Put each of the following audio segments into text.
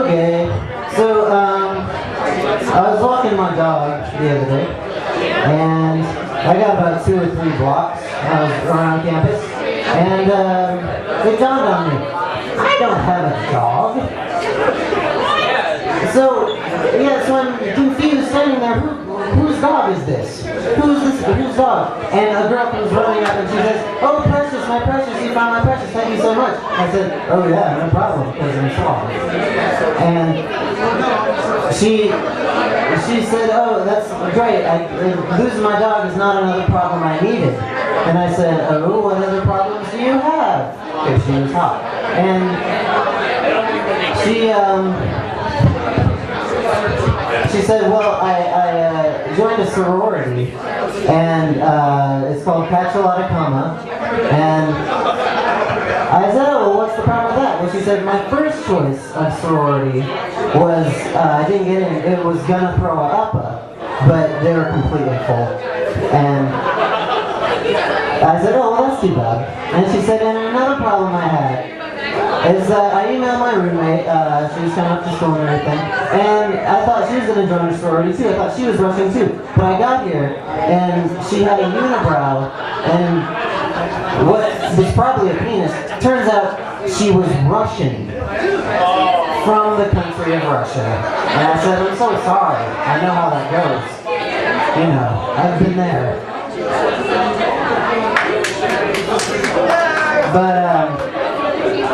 Okay, so I was walking my dog the other day, and I got about 2 or 3 blocks around campus, and it dawned on me, I don't have a dog. So I'm confused standing there, whose dog is this? Whose dog? And a girl comes running up and she says, oh, Precious, my Precious, you found my Precious, thank you so much. I said, oh yeah, no problem, because I'm small. And she said, oh, that's great, losing my dog is not another problem I needed. And I said, oh, what other problems do you have? Because she was hot. And she said, well, I joined a sorority, and it's called Coma, and I said, oh, well, what's the problem with that? Well, she said, my first choice of sorority was, I didn't get in, it was gonna throw a uppa, but they were completely full, and I said, oh, well, that's too bad. And she said, and another problem I had is that I emailed my roommate, she was coming up to school and everything, and I thought she was going to join a sorority too. I thought she was Russian too. But I got here, and she had a unibrow, and what was probably a penis, turns out she was Russian, from the country of Russia. And I said, I'm so sorry, I know how that goes. You know, I've been there. But,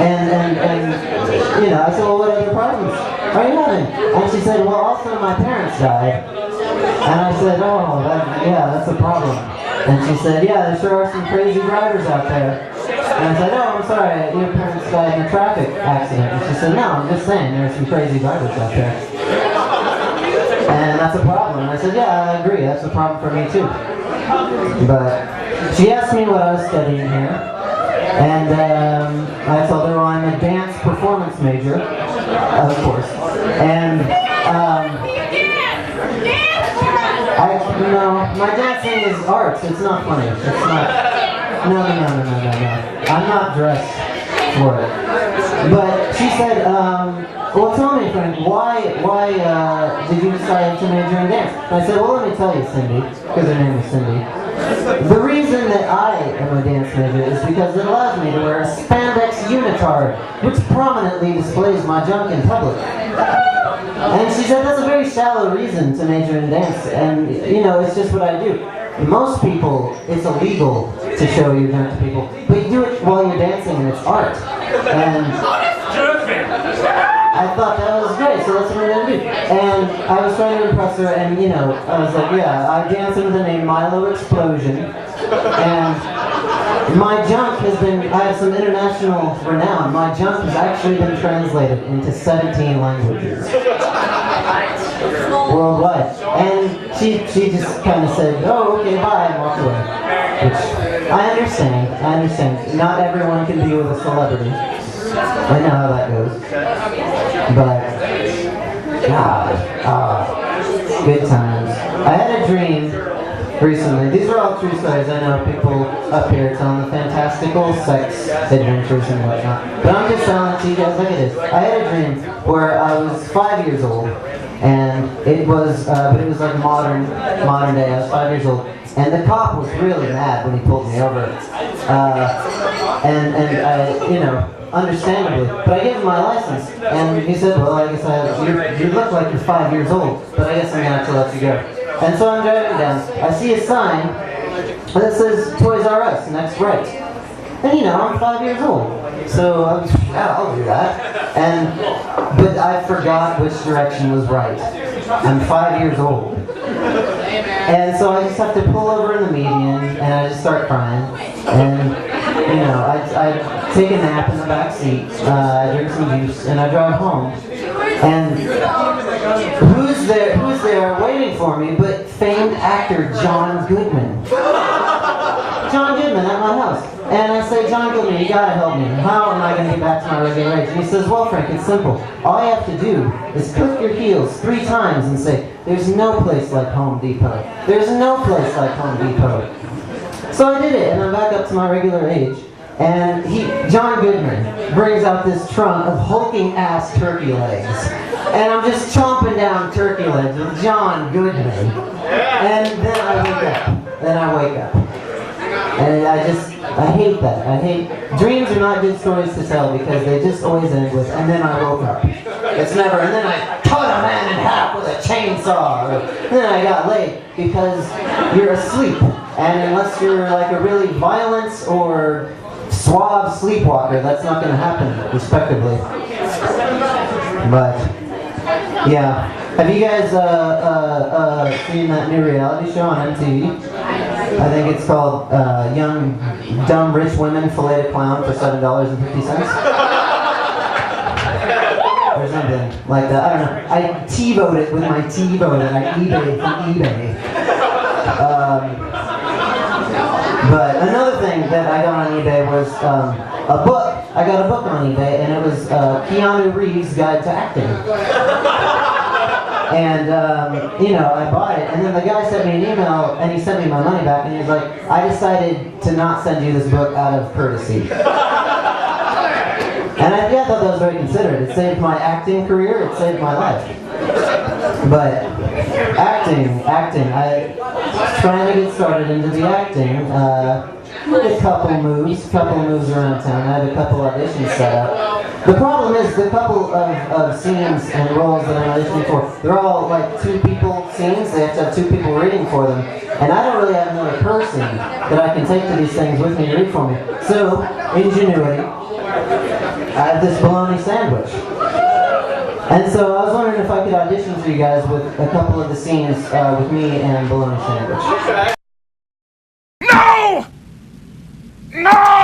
and you know, I said, well, what other problems are you having? And she said, well, also my parents died. And I said, oh, yeah, that's a problem. And she said, yeah, there sure are some crazy drivers out there. And I said, oh, I'm sorry, your parents died in a traffic accident. And she said, no, I'm just saying, there are some crazy drivers out there. And that's a problem. And I said, yeah, I agree, that's a problem for me too. But she asked me what I was studying here. And I told her, well, I'm a dance performance major, of course. And my dancing is art. It's not funny. It's not. No. I'm not dressed for it. But she said, well, tell me, friend, why did you decide to major in dance? And I said, well, let me tell you, Cindy, because her name is Cindy. The reason that I am a dance major is because it allows me to wear a spandex unitard, which prominently displays my junk in public. And she said that's a very shallow reason to major in dance, and you know, it's just what I do. Most people, it's illegal to show your junk to people, but you do it while you're dancing and it's art. And I thought that was great, so that's what I'm going to do. And I was trying to impress her, and you know, I was like, yeah, I dance under the name Milo Explosion, and my junk has been, I have some international renown. My junk has actually been translated into 17 languages. Worldwide. And she just kind of said, oh, okay, bye, and walked away. Which, I understand. Not everyone can be with a celebrity. I know how that goes. But, God, good times. I had a dream recently. These are all true stories. I know people up here telling the fantastical sex adventures and whatnot. But I'm just telling it to you guys like it is. I had a dream where I was 5 years old, and it was, but it was like modern day. I was 5 years old. And the cop was really mad when he pulled me over. And I, you know, understandably. But I gave him my license, and he said, well, I guess you look like you're 5 years old, but I guess I'm going to have to let you go. And so I'm driving down. I see a sign that says Toys R Us, next right. And you know, I'm 5 years old. So I'll do that. But I forgot which direction was right. I'm 5 years old. And so I just have to pull over in the median, and I just start crying. And, you know, I take a nap in the back seat, I drink some juice, and I drive home. And who's there waiting for me but famed actor John Goodman. John Goodman at my house. And I say, John Goodman, you gotta help me. How am I gonna get back to my regular age? And he says, well, Frank, it's simple. All you have to do is click your heels 3 times and say, there's no place like Home Depot. There's no place like Home Depot. So I did it, and I'm back up to my regular age. And John Goodman brings out this trunk of hulking ass turkey legs. And I'm just chomping down turkey legs with John Goodman. And then I wake up. And I hate that. I hate, dreams are not good stories to tell because they just always end with, and then I woke up. It's never, and then I cut a man in half with a chainsaw. Or, and then I got laid because you're asleep. And unless you're like a really violent or suave sleepwalker, that's not going to happen, respectively. But, yeah. Have you guys seen that new reality show on MTV? I think it's called Young, Dumb, Rich Women Filleted Clown for $7.50. Or something like that. I don't know. I T-vote it with my T-vote and I eBay from eBay. But another thing that I got on eBay was a book. I got a book on eBay and it was Keanu Reeves' Guide to Acting. And, you know, I bought it, and then the guy sent me an email, and he sent me my money back, and he was like, I decided to not send you this book out of courtesy. And I thought that was very considerate. It saved my acting career, it saved my life. But, acting, I was trying to get started into the acting, with a couple moves around town. I had a couple auditions set up. The problem is the couple of scenes and roles that I'm auditioning for, they're all like 2 people scenes. They have to have 2 people reading for them. And I don't really have another person that I can take to these things with me to read for me. So, ingenuity, I have this bologna sandwich. And so I was wondering if I could audition for you guys with a couple of the scenes with me and bologna sandwich. No! No!